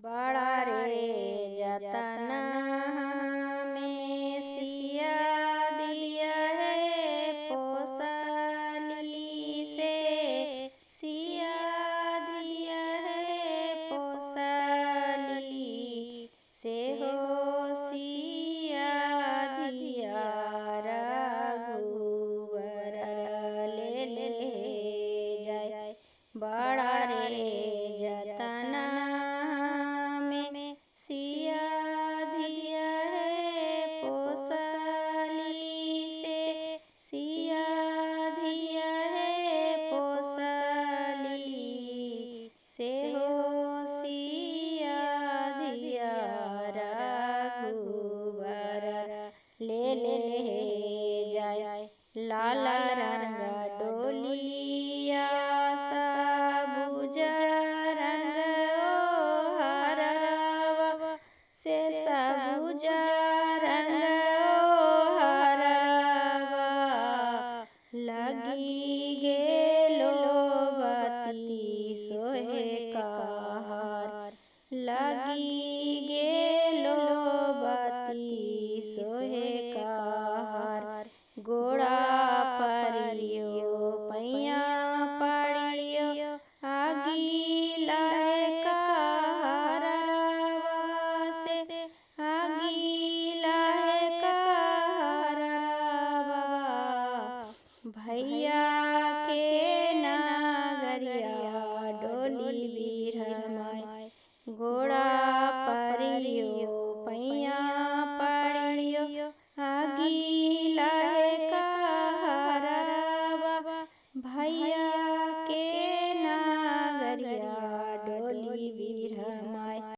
बड़ा रे जतना में सिया दिया है पोसाली से, सिया दिया है पोसाली से हो, सिया दिया रघुवर ले जाए। बड़ा रे जतना में सिया दिया है पोसाली से, सिया दिया है पोसाली से हो, सिया दिया रघुवर ले जाए। लाल रंग डोलिया सबुजा रंग हरवा से, सबुजा रंग हरवा लगी गेलो बती सोहे कहार, लगी गेलो बती सोहे